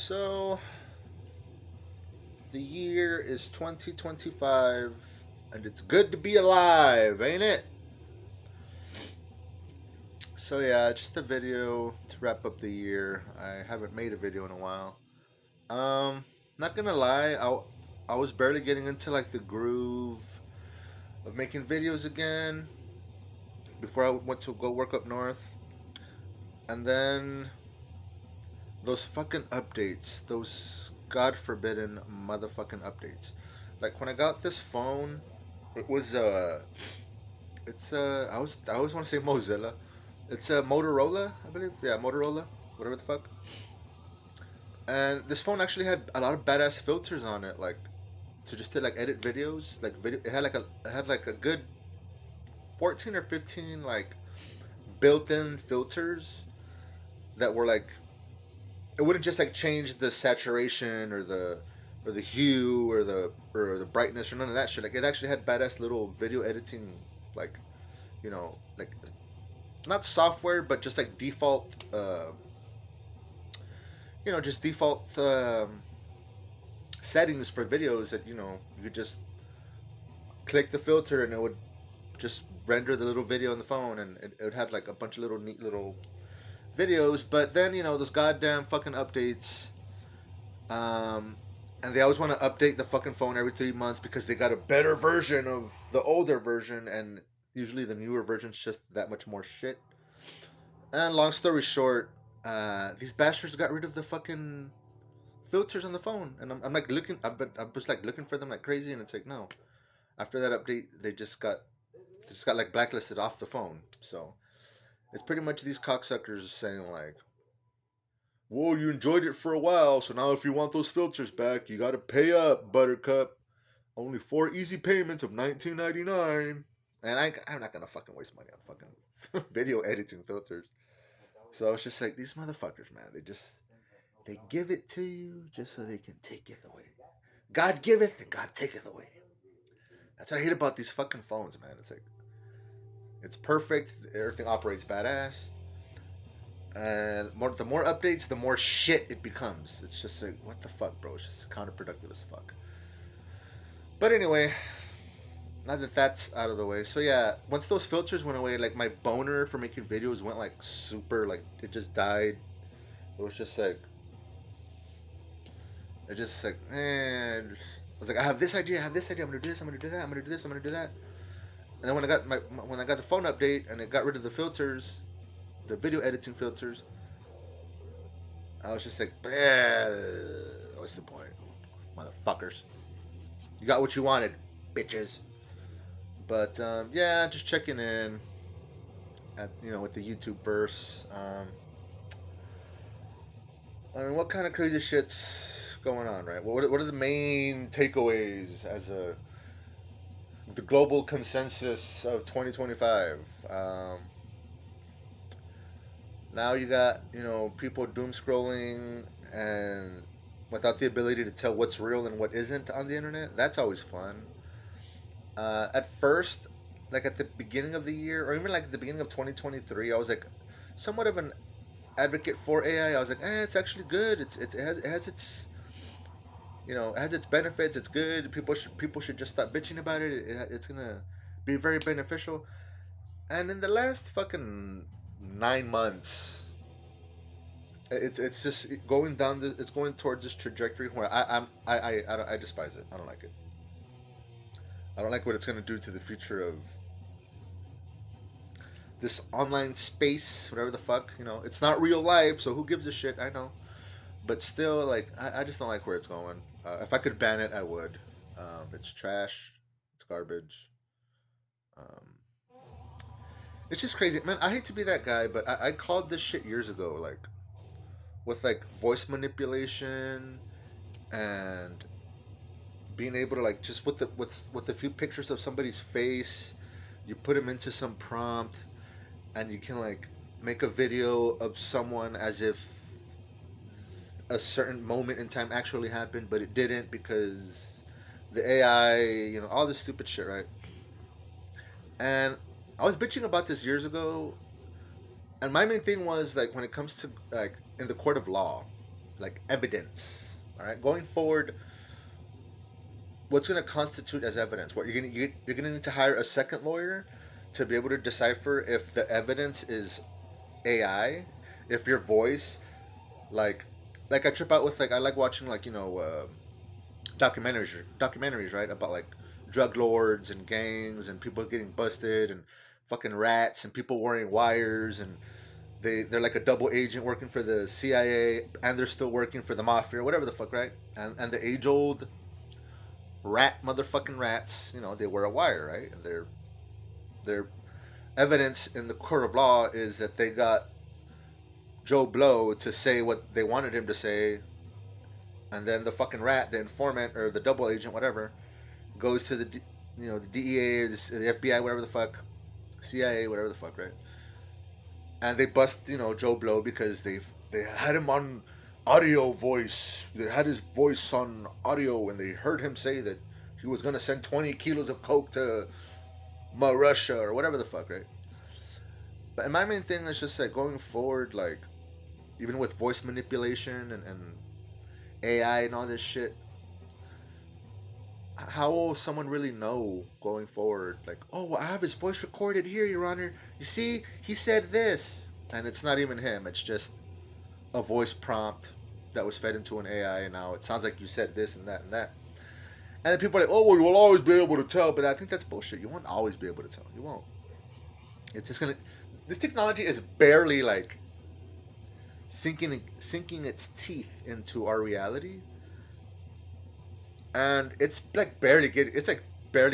So, the year is 2025, and it's good to be alive, ain't it? So, yeah, just a video to wrap up the year. I haven't made a video in a while. Not gonna lie, I was barely getting into like the groove of making videos again before I went to go work up north. And then those fucking updates, those god forbidden motherfucking updates. Like when I got this phone, it was it's I always want to say Mozilla. It's a Motorola, I believe. Yeah, Motorola, whatever the fuck. And this phone actually had a lot of badass filters on it, like to like edit videos. Like video, it had like a good 14 or 15 like built-in filters that were like it wouldn't just like change the saturation or the hue or the brightness or none of that shit. Like it actually had badass little video editing, like like not software, but just like default, just default settings for videos that you could just click the filter and it would just render the little video on the phone, and it would have like a bunch of little neat little videos. But then those goddamn fucking updates, um, and they always want to update the fucking phone every 3 months because they got a better version of the older version, and usually the newer version's just that much more shit. And long story short, these bastards got rid of the fucking filters on the phone, and I'm like looking, I was like looking for them like crazy, and it's like no. After that update, they just got like blacklisted off the phone. So it's pretty much these cocksuckers saying like, "Whoa, you enjoyed it for a while, so now if you want those filters back, you got to pay up, Buttercup. Only 4 easy payments of 19.99." And I'm not gonna fucking waste money on fucking video editing filters. So it's just like these motherfuckers, man. They give it to you just so they can take it away. God giveth and God taketh away. That's what I hate about these fucking phones, man. It's like it's perfect. Everything operates badass, and the more updates, the more shit it becomes. It's just like what the fuck, bro. It's just counterproductive as fuck. But anyway, now that that's out of the way, so yeah, once those filters went away, like my boner for making videos went like super, like it just died. It was just like it just like, I was like, I have this idea, I have this idea. I'm gonna do this. I'm gonna do that. I'm gonna do this. I'm gonna do that. And then when I got the phone update and it got rid of the filters, the video editing filters, I was just like, what's the point, motherfuckers? You got what you wanted, bitches. But yeah, just checking in at with the YouTube verse. I mean, what kind of crazy shit's going on, right? What are the main takeaways as the global consensus of 2025? Now you got people doom scrolling and without the ability to tell what's real and what isn't on the internet. That's always fun. At first, like at the beginning of the year, or even like the beginning of 2023, I was like somewhat of an advocate for AI. I was like, it's actually good. It has its it has its benefits. It's good. People should just stop bitching about it. It's gonna be very beneficial. And in the last fucking 9 months, it's just going down. It's going towards this trajectory where I despise it. I don't like it. I don't like what it's gonna do to the future of this online space, whatever the fuck. It's not real life, so who gives a shit? I know, but still, like, I just don't like where it's going. If I could ban it, I would. It's trash. It's garbage. Um, it's just crazy, man. I hate to be that guy, but I called this shit years ago, like with like voice manipulation and being able to like just with a few pictures of somebody's face, you put them into some prompt, and you can like make a video of someone as if a certain moment in time actually happened, but it didn't because the AI, all this stupid shit, right? And I was bitching about this years ago, and my main thing was like when it comes to like in the court of law. like evidence. All right, going forward, what's going to constitute as evidence? What you're going to need to hire a second lawyer to be able to decipher if the evidence is AI, if your voice, like I trip out with, like, I like watching, like, documentaries, right, about like drug lords and gangs and people getting busted and fucking rats and people wearing wires, and they're like a double agent working for the CIA and they're still working for the mafia or whatever the fuck, right? And the age old rat motherfucking rats, they wear a wire, right? And their evidence in the court of law is that they got Joe Blow to say what they wanted him to say, and then the fucking rat, the informant or the double agent, whatever, goes to the DEA or the FBI, whatever the fuck, CIA, whatever the fuck, right? And they bust Joe Blow because they had him on audio voice. They had his voice on audio, and they heard him say that he was gonna send 20 kilos of coke to Russia or whatever the fuck, right? But my main thing is just like going forward, like even with voice manipulation and AI and all this shit, how will someone really know going forward? Like, oh, well, I have his voice recorded here, Your Honor. You see, he said this, and it's not even him. It's just a voice prompt that was fed into an AI, and now it sounds like you said this and that and that. And then people are like, oh, well, you'll always be able to tell. But I think that's bullshit. You won't always be able to tell. You won't. It's just gonna. This technology is barely like sinking its teeth into our reality, and it's like barely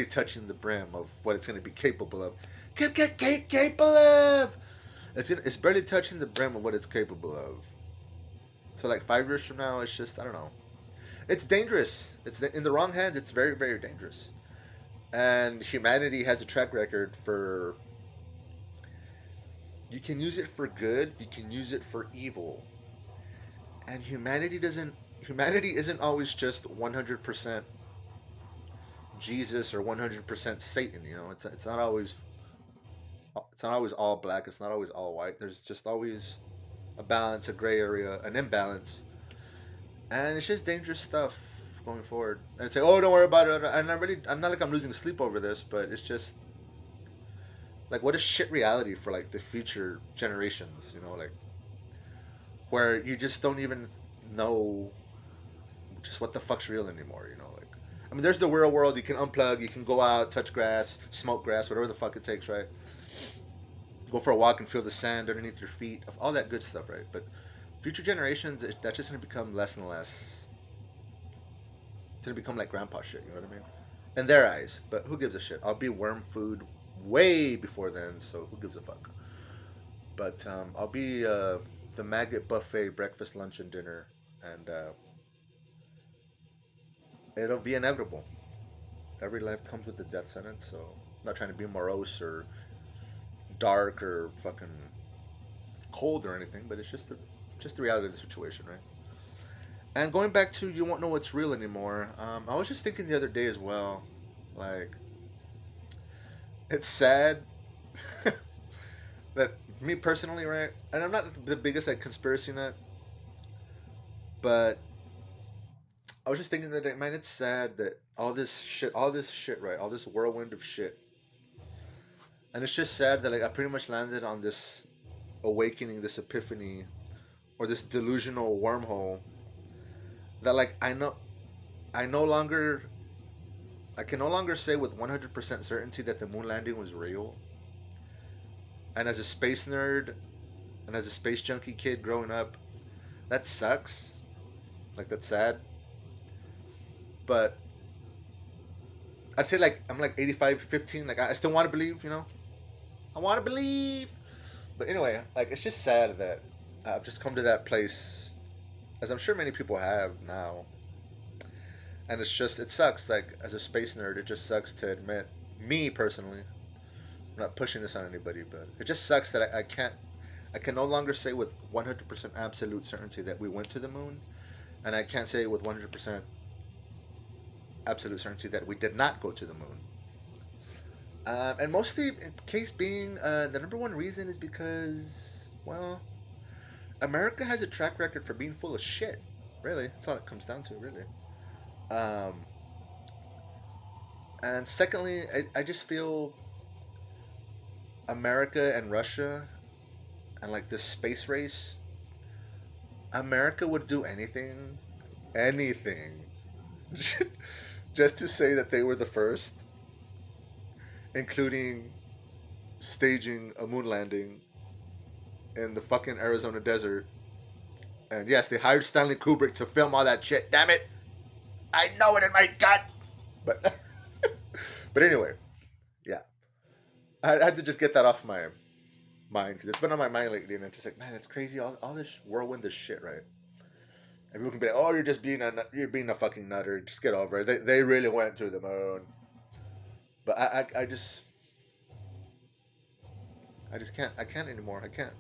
touching the brim of what it's going to be capable of. Capable of. It's barely touching the brim of what it's capable of. So like 5 years from now, it's just, I don't know. It's dangerous. It's in the wrong hands. It's very, very dangerous. And humanity has a track record for. You can use it for good. You can use it for evil. And humanity doesn't. Humanity isn't always just 100% Jesus or 100% Satan. It's not always. It's not always all black. It's not always all white. There's just always a balance, a gray area, an imbalance, and it's just dangerous stuff going forward. And it's like, oh, don't worry about it. And I'm not like I'm losing sleep over this, but it's just like, what a shit reality for like the future generations. Like where you just don't even know just what the fuck's real anymore. Like, I mean, there's the real world. You can unplug. You can go out, touch grass, smoke grass, whatever the fuck it takes, right? Go for a walk and feel the sand underneath your feet, all that good stuff, right? But future generations, that's just going to become less and less. It's going to become like grandpa shit, you know what I mean? In their eyes, but who gives a shit? I'll be worm food way before then, so who gives a fuck? But I'll be the maggot buffet, breakfast, lunch, and dinner, and it'll be inevitable. Every life comes with a death sentence, so I'm not trying to be morose or dark or fucking cold or anything, but it's just the reality of the situation, right? And going back to you won't know what's real anymore. I was just thinking the other day as well, like it's sad that me personally, right? And I'm not the biggest like conspiracy nut, but I was just thinking that, man, it's sad that all this shit, right? All this whirlwind of shit. And it's just sad that like I pretty much landed on this awakening, this epiphany, or this delusional wormhole that like I can no longer say with 100% certainty that the moon landing was real. And as a space nerd and as a space junkie kid growing up, that sucks. Like, that's sad. But I'd say like I'm like 85-15. Like I still want to believe, I want to believe. But anyway, like it's just sad that I've just come to that place, as I'm sure many people have now. And it sucks. Like as a space nerd, it just sucks to admit, me personally, I'm not pushing this on anybody, but it just sucks that I can no longer say with 100% absolute certainty that we went to the moon, and I can't say with 100% absolute certainty that we did not go to the moon. And mostly, case being, the number one reason is because, well, America has a track record for being full of shit. Really, that's all it comes down to, really. Um, and secondly, I just feel America and Russia and like this space race, America would do anything, anything, just to say that they were the first, including staging a moon landing in the fucking Arizona desert. And yes, they hired Stanley Kubrick to film all that shit. Damn it, I know it in my gut. But but anyway, yeah, I had to just get that off my mind because it's been on my mind lately, and I'm just like, man, it's crazy. All this whirlwind of shit, right? Everyone can be like, oh, you're being a fucking nutter. Just get over it. They really went to the moon. But I just can't. I can't anymore. I can't.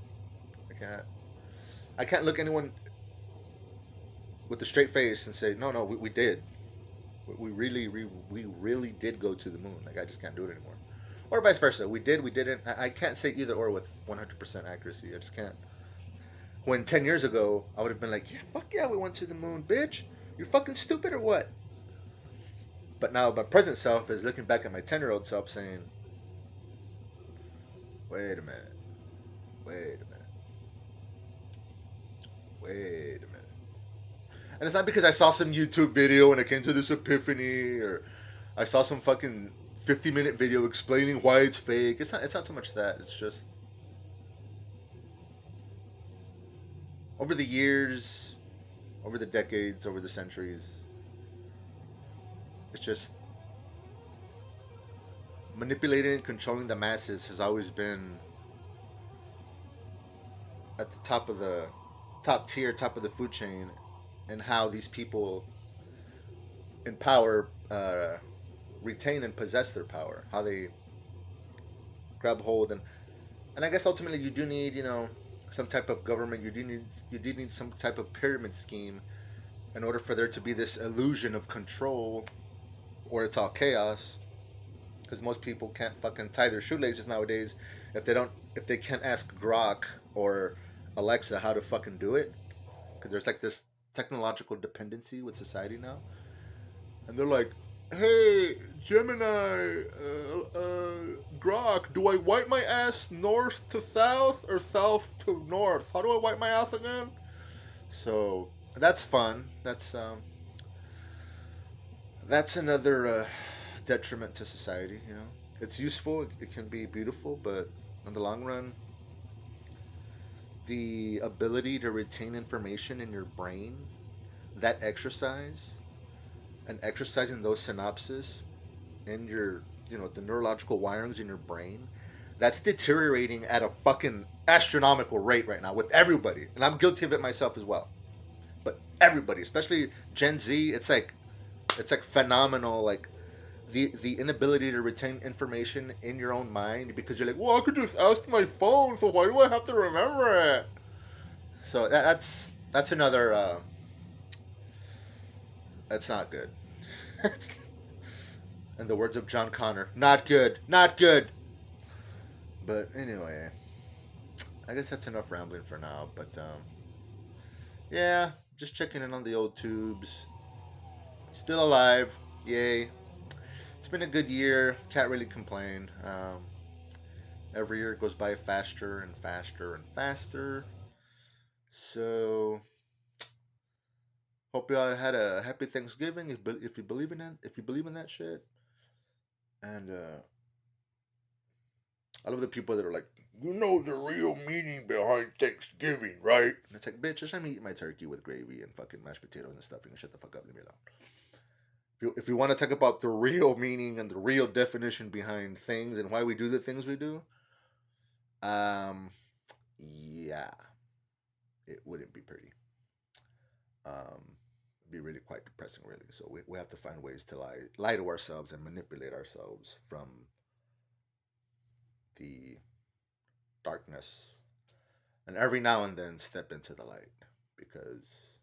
I can't look anyone with a straight face and say, no, no, we did. We really did go to the moon. Like I just can't do it anymore. Or vice versa. We did. We didn't. I can't say either or with 100% accuracy. I just can't. When 10 years ago, I would have been like, yeah, fuck yeah, we went to the moon, bitch. You're fucking stupid or what? But now my present self is looking back at my 10-year-old self saying, wait a minute, wait a minute, wait a minute. And it's not because I saw some YouTube video and I came to this epiphany, or I saw some fucking 50-minute video explaining why it's fake. It's not so much that. It's just over the years, over the decades, over the centuries, it's just manipulating and controlling the masses has always been at the top of the top tier, top of the food chain, and how these people in power retain and possess their power, how they grab hold, and I guess ultimately you do need, some type of government. You do need some type of pyramid scheme in order for there to be this illusion of control, or it's all chaos. Because most people can't fucking tie their shoelaces nowadays if they can't ask Grok or Alexa how to fucking do it. Because there's like this technological dependency with society now, and they're like, "Hey, Gemini, Grok, do I wipe my ass north to south or south to north? How do I wipe my ass again?" So that's fun. That's another detriment to society. It's useful. It can be beautiful, but in the long run, the ability to retain information in your brain, that exercise, and exercising those synapses in your, the neurological wirings in your brain, that's deteriorating at a fucking astronomical rate right now with everybody. And I'm guilty of it myself as well. But everybody, especially Gen Z, it's like phenomenal. Like the inability to retain information in your own mind because you're like, well, I could just ask my phone, so why do I have to remember it? So that's another. That's not good. In the words of John Connor, not good, not good. But anyway, I guess that's enough rambling for now. But yeah, just checking in on the old tubes. Still alive, yay! It's been a good year. Can't really complain. Every year goes by faster and faster and faster. So hope y'all had a happy Thanksgiving if you believe in that. If you believe in that shit. And I love the people that are like, you know the real meaning behind Thanksgiving, right? And it's like, bitch, just let me eat my turkey with gravy and fucking mashed potatoes and stuffing and shut the fuck up, leave me alone. If you want to talk about the real meaning and the real definition behind things and why we do the things we do, um, yeah, it wouldn't be pretty. It'd be really quite depressing, really. So we have to find ways to lie to ourselves and manipulate ourselves from the darkness, and every now and then step into the light, because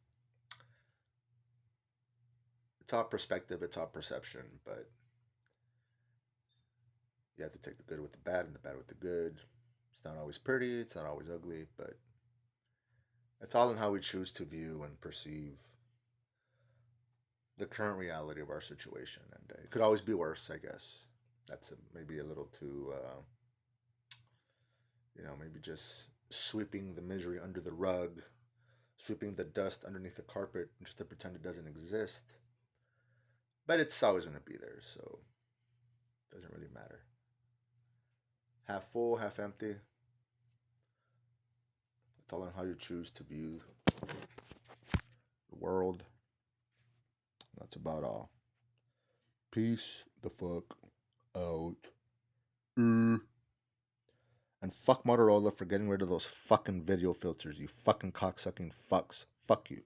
it's all perspective, it's all perception, but you have to take the good with the bad and the bad with the good. It's not always pretty, it's not always ugly, but it's all in how we choose to view and perceive. the current reality of our situation, and it could always be worse, I guess. That's maybe a little too, maybe just sweeping the misery under the rug, sweeping the dust underneath the carpet just to pretend it doesn't exist. But it's always going to be there, so it doesn't really matter. Half full, half empty. It's all on how you choose to view the world. That's about all. Peace the fuck out. And fuck Motorola for getting rid of those fucking video filters, you fucking cocksucking fucks. Fuck you.